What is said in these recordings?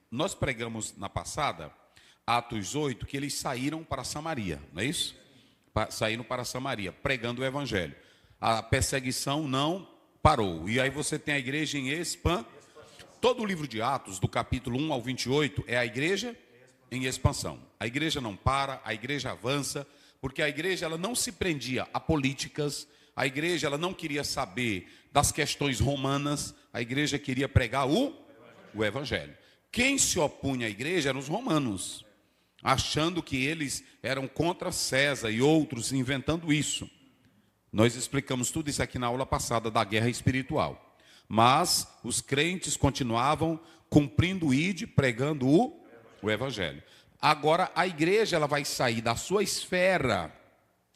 Nós pregamos na passada, Atos 8, que eles saíram para Samaria, não é isso? Saíram para Samaria, pregando o evangelho. A perseguição não parou. E aí você tem a igreja em expansão. Todo o livro de Atos, do capítulo 1 ao 28, é a igreja em expansão. A igreja não para, a igreja avança, porque a igreja ela não se prendia a políticas, a igreja ela não queria saber das questões romanas, a igreja queria pregar o evangelho. Quem se opunha à igreja eram os romanos, achando que eles eram contra César e outros inventando isso. Nós explicamos tudo isso aqui na aula passada da guerra espiritual. Mas os crentes continuavam cumprindo o ID, pregando o evangelho. Agora a igreja ela vai sair da sua esfera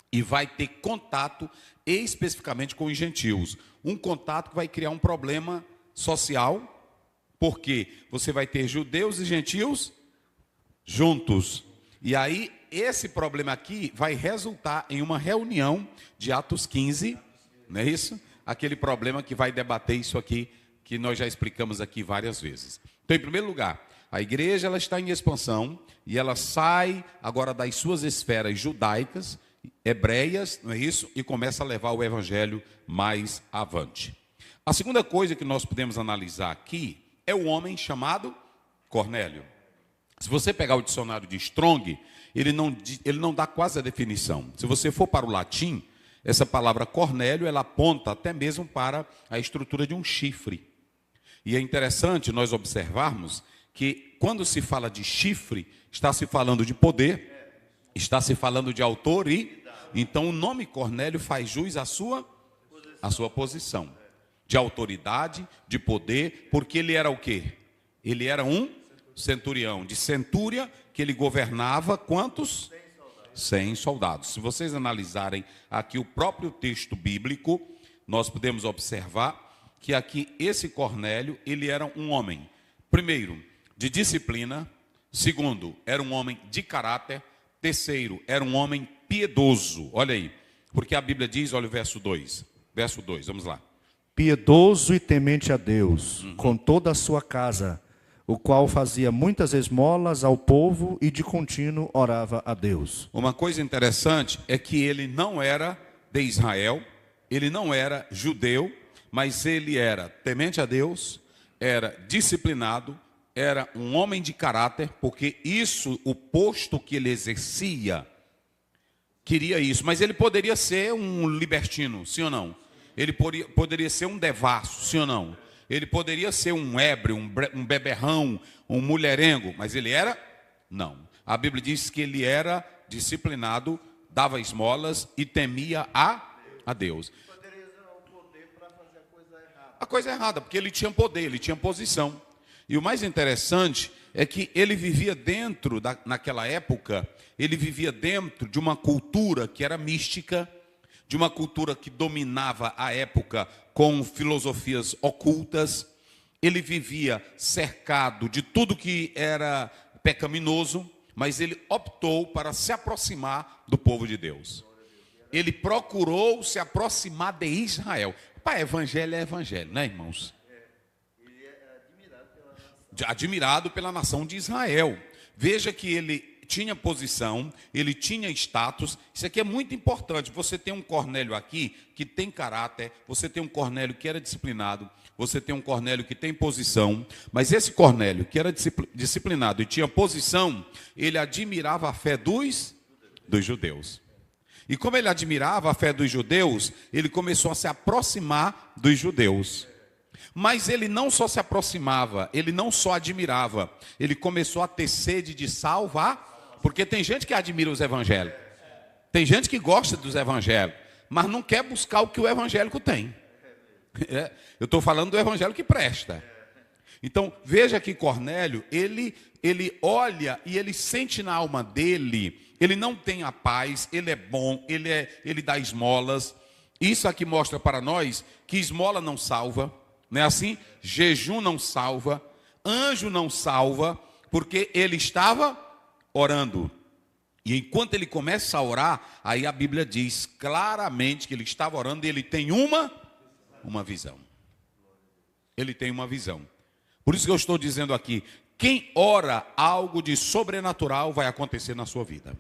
e vai ter contato especificamente com os gentios. Um contato que vai criar um problema social, porque você vai ter judeus e gentios juntos. E aí esse problema aqui vai resultar em uma reunião de Atos 15, não é isso? Aquele problema que vai debater isso aqui, que nós já explicamos aqui várias vezes. Então, em primeiro lugar, a igreja ela está em expansão e ela sai agora das suas esferas judaicas, hebreias, não é isso? E começa a levar o evangelho mais avante. A segunda coisa que nós podemos analisar aqui é o homem chamado Cornélio. Se você pegar o dicionário de Strong, ele não dá quase a definição. Se você for para o latim, essa palavra Cornélio, ela aponta até mesmo para a estrutura de um chifre. E é interessante nós observarmos que quando se fala de chifre, está se falando de poder, está se falando de autoridade. Então o nome Cornélio faz jus à sua posição. De autoridade, de poder, porque ele era o quê? Ele era um centurião, de centúria, que ele governava quantos? 100 soldados. Se vocês analisarem aqui o próprio texto bíblico, nós podemos observar que aqui esse Cornélio, ele era um homem, primeiro, de disciplina, segundo, era um homem de caráter, terceiro, era um homem piedoso. Olha aí, porque a Bíblia diz, olha o verso 2, vamos lá. Piedoso e temente a Deus, com toda a sua casa, o qual fazia muitas esmolas ao povo e de contínuo orava a Deus. Uma coisa interessante é que ele não era de Israel, ele não era judeu, mas ele era temente a Deus, era disciplinado, era um homem de caráter, porque isso, o posto que ele exercia, queria isso. Mas ele poderia ser um libertino, sim ou não? Ele poderia ser um devasso, sim ou não? Ele poderia ser um ébrio, um beberrão, um mulherengo, mas ele era? Não. A Bíblia diz que ele era disciplinado, dava esmolas e temia a Deus. Poderia usar o poder para fazer a coisa errada. A coisa errada, porque ele tinha poder, ele tinha posição. E o mais interessante é que ele vivia dentro, naquela época, ele vivia dentro de uma cultura que era mística, de uma cultura que dominava a época com filosofias ocultas. Ele vivia cercado de tudo que era pecaminoso, mas ele optou para se aproximar do povo de Deus. Ele procurou se aproximar de Israel. Pai, evangelho é evangelho, né, irmãos? Ele é Admirado pela nação de Israel. Veja que ele tinha posição, ele tinha status. Isso aqui é muito importante. Você tem um Cornélio aqui que tem caráter, você tem um Cornélio que era disciplinado, você tem um Cornélio que tem posição, mas esse Cornélio que era disciplinado e tinha posição, ele admirava a fé dos judeus. E como ele admirava a fé dos judeus, ele começou a se aproximar dos judeus. Mas ele não só se aproximava, ele não só admirava, ele começou a ter sede de salvar. Porque tem gente que admira os evangélicos, tem gente que gosta dos evangélicos, mas não quer buscar o que o evangélico tem. Eu estou falando do evangelho que presta. Então, veja que Cornélio, ele olha e ele sente na alma dele, ele não tem a paz, ele é bom, ele dá esmolas. Isso aqui mostra para nós que esmola não salva, não é assim? Jejum não salva, anjo não salva, porque ele estava orando. E enquanto ele começa a orar, aí a Bíblia diz claramente que ele estava orando e ele tem uma visão. Ele tem uma visão. Por isso que eu estou dizendo aqui, Quem ora, algo de sobrenatural vai acontecer na sua vida.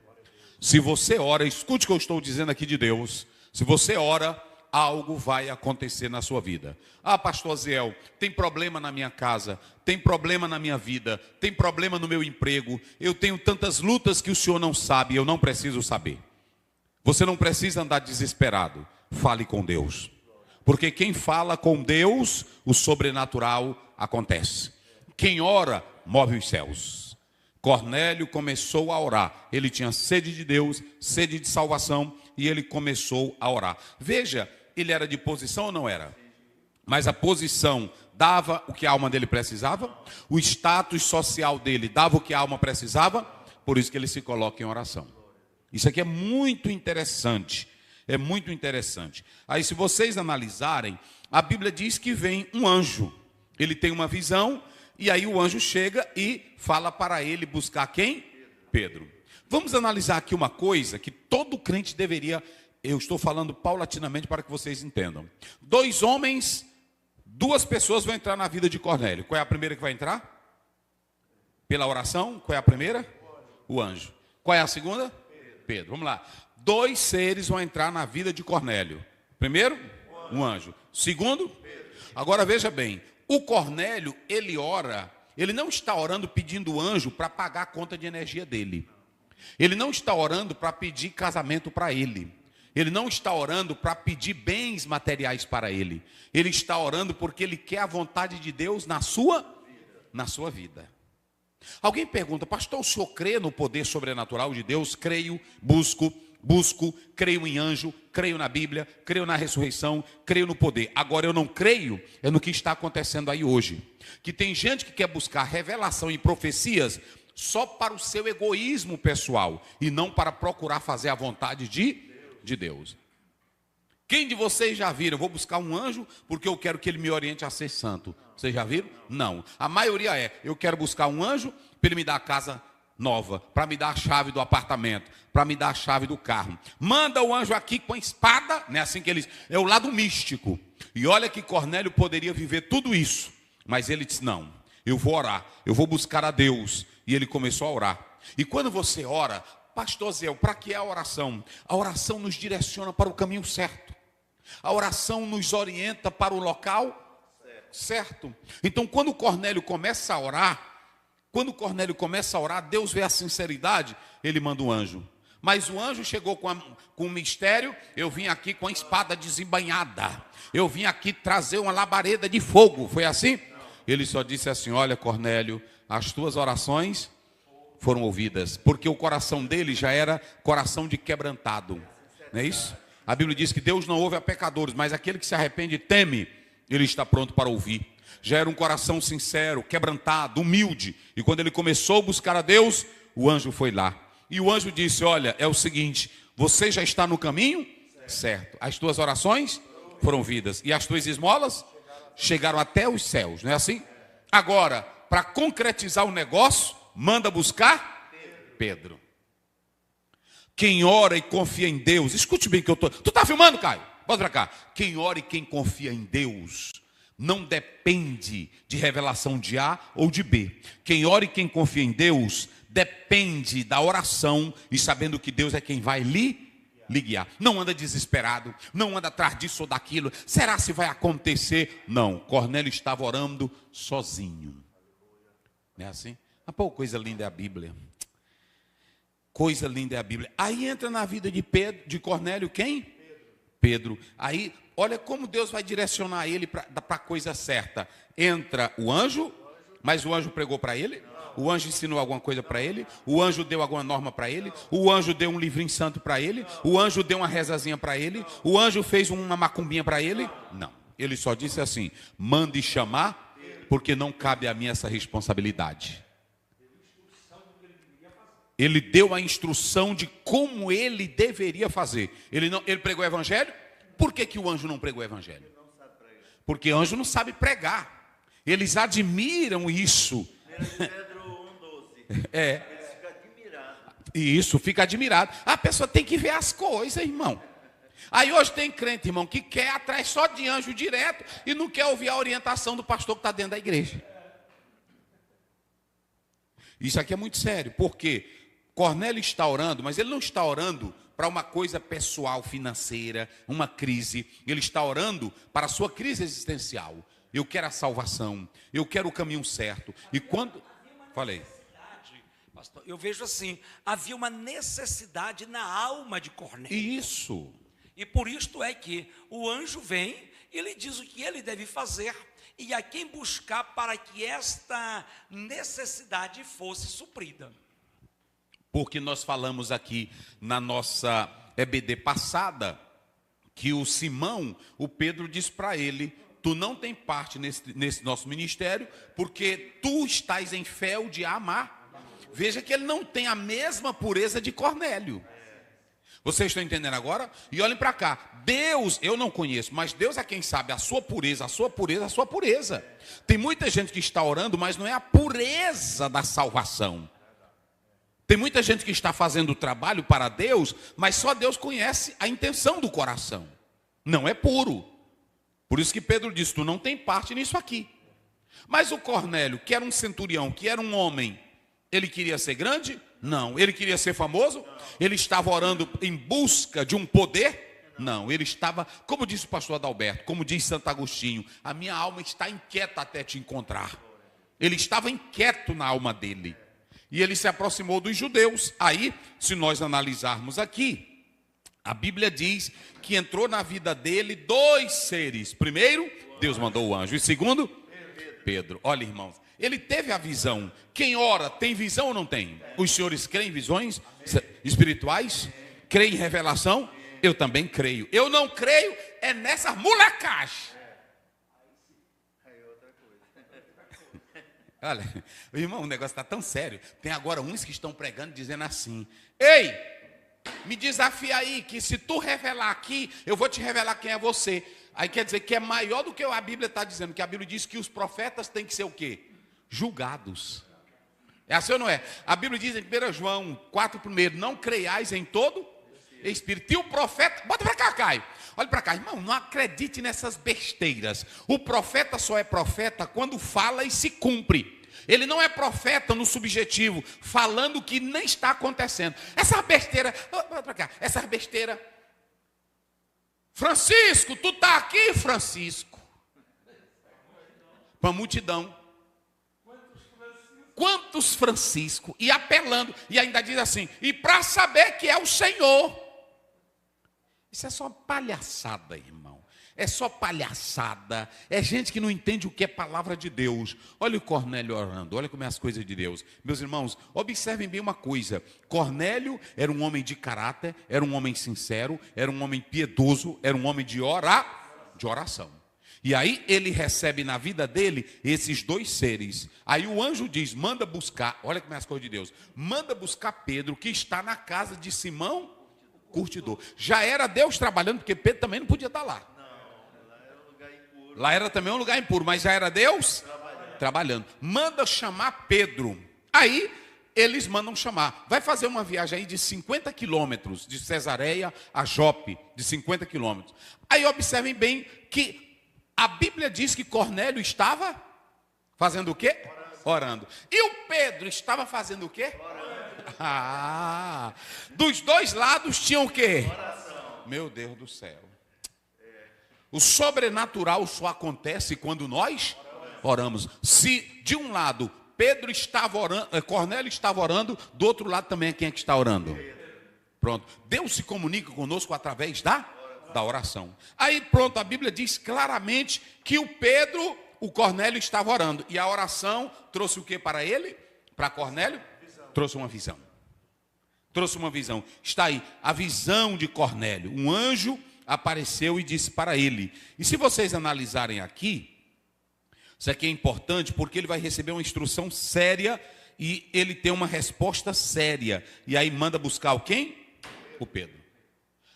Se você ora, escute o que eu estou dizendo aqui de Deus. Se você ora, algo vai acontecer na sua vida. Ah, pastor Aziel, tem problema na minha casa, tem problema na minha vida, tem problema no meu emprego, eu tenho tantas lutas que o senhor não sabe, eu não preciso saber. Você não precisa andar desesperado. Fale com Deus. Porque quem fala com Deus, o sobrenatural acontece. Quem ora, move os céus. Cornélio começou a orar. Ele tinha sede de Deus, sede de salvação, e ele começou a orar. Veja, ele era de posição ou não era? Mas a posição dava o que a alma dele precisava? O status social dele dava o que a alma precisava? Por isso que ele se coloca em oração. Isso aqui é muito interessante. É muito interessante. Aí, se vocês analisarem, a Bíblia diz que vem um anjo. Ele tem uma visão, e aí o anjo chega e fala para ele buscar quem? Pedro. Vamos analisar aqui uma coisa que todo crente deveria... Eu estou falando paulatinamente para que vocês entendam. 2 homens, 2 pessoas vão entrar na vida de Cornélio. Qual é a primeira que vai entrar? Pela oração. Qual é a primeira? O anjo. Qual é a segunda? Pedro. Vamos lá. 2 seres vão entrar na vida de Cornélio. Primeiro, um anjo. Segundo, agora veja bem, o Cornélio, ele ora, ele não está orando pedindo o anjo para pagar a conta de energia dele. Ele não está orando para pedir casamento para ele. Ele não está orando para pedir bens materiais para ele. Ele está orando porque ele quer a vontade de Deus na sua vida. Alguém pergunta, pastor, o senhor crê no poder sobrenatural de Deus? Creio, busco, creio em anjo, creio na Bíblia, creio na ressurreição, creio no poder. Agora eu não creio no que está acontecendo aí hoje. Que tem gente que quer buscar revelação e profecias só para o seu egoísmo pessoal e não para procurar fazer a vontade de Deus. Quem de vocês já viram? Eu vou buscar um anjo porque eu quero que ele me oriente a ser santo. Vocês já viram? Não. A maioria eu quero buscar um anjo para ele me dar a casa nova, para me dar a chave do apartamento, para me dar a chave do carro. Manda o anjo aqui com a espada, né? Assim que eles... É o lado místico. E olha que Cornélio poderia viver tudo isso. Mas ele disse, não, eu vou orar, eu vou buscar a Deus. E ele começou a orar. E quando você ora, pastor Zé, para que é a oração? A oração nos direciona para o caminho certo. A oração nos orienta para o local certo. Então, quando Cornélio começa a orar, Deus vê a sinceridade, ele manda um anjo. Mas o anjo chegou com um mistério, eu vim aqui com a espada desembainhada. Eu vim aqui trazer uma labareda de fogo. Foi assim? Ele só disse assim, olha Cornélio, as tuas orações foram ouvidas. Porque o coração dele já era coração de quebrantado. Não é isso? A Bíblia diz que Deus não ouve a pecadores, mas aquele que se arrepende e teme, ele está pronto para ouvir. Já era um coração sincero, quebrantado, humilde. E quando ele começou a buscar a Deus, o anjo foi lá. E o anjo disse, olha, é o seguinte, você já está no caminho? Certo. As tuas orações foram ouvidas. E as tuas esmolas chegaram até os céus, não é assim? Agora, para concretizar o negócio, manda buscar Pedro. Quem ora e confia em Deus, escute bem que eu estou... Tu está filmando, Caio? Bota para cá. Quem ora e quem confia em Deus não depende de revelação de A ou de B. Quem ora e quem confia em Deus depende da oração e sabendo que Deus é quem vai lhe guiar. Não anda desesperado, não anda atrás disso ou daquilo. Será se vai acontecer? Não, Cornélio estava orando sozinho. Não é assim? Ah, pô, coisa linda é a Bíblia. Coisa linda é a Bíblia. Aí entra na vida de Cornélio quem? Pedro. Aí, olha como Deus vai direcionar ele para a coisa certa. Entra o anjo, mas o anjo pregou para ele? O anjo ensinou alguma coisa para ele? O anjo deu alguma norma para ele? O anjo deu um livrinho santo para ele? O anjo deu uma rezazinha para ele? O anjo fez uma macumbinha para ele? Não. Ele só disse assim, mande chamar, porque não cabe a mim essa responsabilidade. Ele deu a instrução de como ele deveria fazer. Ele pregou o evangelho? Por que o anjo não pregou o evangelho? Porque anjo não sabe pregar. Eles admiram isso. Pedro 1,12. É. Eles ficam admirados. E isso, fica admirado. A pessoa tem que ver as coisas, irmão. Aí hoje tem crente, irmão, que quer atrás só de anjo direto e não quer ouvir a orientação do pastor que está dentro da igreja. Isso aqui é muito sério, porque Cornélio está orando, mas ele não está orando para uma coisa pessoal, financeira, uma crise. Ele está orando para a sua crise existencial. Eu quero a salvação, eu quero o caminho certo. E quando... Falei. Pastor, eu vejo assim, havia uma necessidade na alma de Cornélio. Isso. E por isto é que o anjo vem e lhe diz o que ele deve fazer e a quem buscar para que esta necessidade fosse suprida. Porque nós falamos aqui na nossa EBD passada, que o Simão, o Pedro diz para ele, tu não tem parte nesse nosso ministério, porque tu estás em fel de amar. Veja que ele não tem a mesma pureza de Cornélio. Vocês estão entendendo agora? E olhem para cá. Deus, eu não conheço, mas Deus é quem sabe a sua pureza, a sua pureza, a sua pureza. Tem muita gente que está orando, mas não é a pureza da salvação. Tem muita gente que está fazendo o trabalho para Deus, mas só Deus conhece a intenção do coração. Não é puro. Por isso que Pedro disse, tu não tem parte nisso aqui. Mas o Cornélio, que era um centurião, que era um homem, ele queria ser grande? Não. Ele queria ser famoso? Ele estava orando em busca de um poder? Não. Ele estava, como disse o pastor Adalberto, como diz Santo Agostinho, a minha alma está inquieta até te encontrar. Ele estava inquieto na alma dele. E ele se aproximou dos judeus. Aí, se nós analisarmos aqui, a Bíblia diz que entrou na vida dele dois seres. Primeiro, Deus mandou o anjo. E segundo, Pedro. Olha, irmãos, ele teve a visão. Quem ora tem visão ou não tem? Os senhores creem em visões espirituais? Creem em revelação? Eu também creio. Eu não creio é nessa molecagem. Olha, irmão, o negócio está tão sério. Tem agora uns que estão pregando dizendo assim: ei, me desafia aí, que se tu revelar aqui, eu vou te revelar quem é você. Aí quer dizer que é maior do que a Bíblia está dizendo, que a Bíblia diz que os profetas têm que ser o quê? Julgados. É assim ou não é? A Bíblia diz em 1 João 4:1, não creiais em todo espírito. E o profeta, bota para cá, Caio. Olha para cá, irmão, não acredite nessas besteiras. O profeta só é profeta quando fala e se cumpre. Ele não é profeta no subjetivo, falando o que nem está acontecendo. Essa besteira, bota para cá, essa besteira. Francisco, tu está aqui, Francisco? Para a multidão. Quantos Francisco? E apelando, e ainda diz assim, e para saber que é o Senhor. Isso é só palhaçada, irmão. É só palhaçada. É gente que não entende o que é palavra de Deus. Olha o Cornélio orando, olha como é as coisas de Deus. Meus irmãos, observem bem uma coisa. Cornélio era um homem de caráter, era um homem sincero, era um homem piedoso, era um homem de oração. E aí ele recebe na vida dele esses dois seres. Aí o anjo diz, manda buscar, olha como é as coisas de Deus. Manda buscar Pedro, que está na casa de Simão, curtidor. Já era Deus trabalhando, porque Pedro também não podia estar lá. Lá era também um lugar impuro, mas já era Deus trabalhando. Manda chamar Pedro. Aí eles mandam chamar. Vai fazer uma viagem aí de 50 quilômetros, de Cesareia a Jope, de 50 quilômetros. Aí observem bem que a Bíblia diz que Cornélio estava fazendo o quê? Orando. E o Pedro estava fazendo o quê? Ah, dos dois lados tinham o quê? Oração. Meu Deus do céu. O sobrenatural só acontece quando nós oramos. Se de um lado Pedro estava orando, Cornélio estava orando, do outro lado também quem é que está orando? Pronto. Deus se comunica conosco através da oração. Aí pronto, a Bíblia diz claramente que o Cornélio estava orando. E a oração trouxe o que para ele? Para Cornélio? Trouxe uma visão. Trouxe uma visão. Está aí, a visão de Cornélio. Um anjo apareceu e disse para ele. E se vocês analisarem aqui, isso aqui é importante porque ele vai receber uma instrução séria e ele tem uma resposta séria. E aí manda buscar o quem? O Pedro.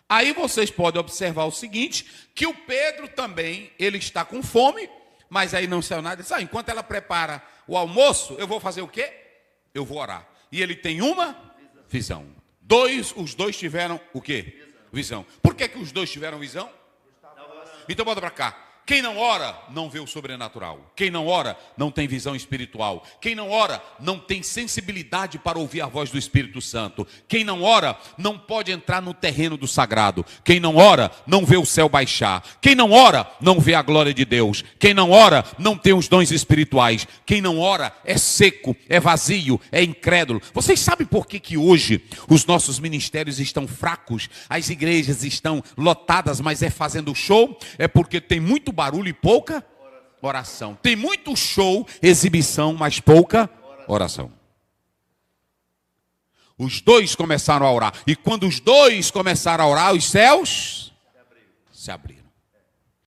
Aí vocês podem observar o seguinte, que o Pedro também, ele está com fome, mas aí não saiu nada. Ele diz, enquanto ela prepara o almoço, eu vou fazer o quê? Eu vou orar. E ele tem uma visão. Os dois tiveram o quê? Visão. Por que os dois tiveram visão? Então bota para cá. Quem não ora, não vê o sobrenatural. Quem não ora, não tem visão espiritual. Quem não ora, não tem sensibilidade para ouvir a voz do Espírito Santo. Quem não ora, não pode entrar no terreno do sagrado. Quem não ora, não vê o céu baixar. Quem não ora, não vê a glória de Deus. Quem não ora, não tem os dons espirituais. Quem não ora, é seco, é vazio, é incrédulo. Vocês sabem por que hoje os nossos ministérios estão fracos? As igrejas estão lotadas, mas é fazendo show? É porque tem muito barulho e pouca oração. Tem muito show, exibição, mas pouca oração. Os dois começaram a orar. E quando os dois começaram a orar, os céus se abriram.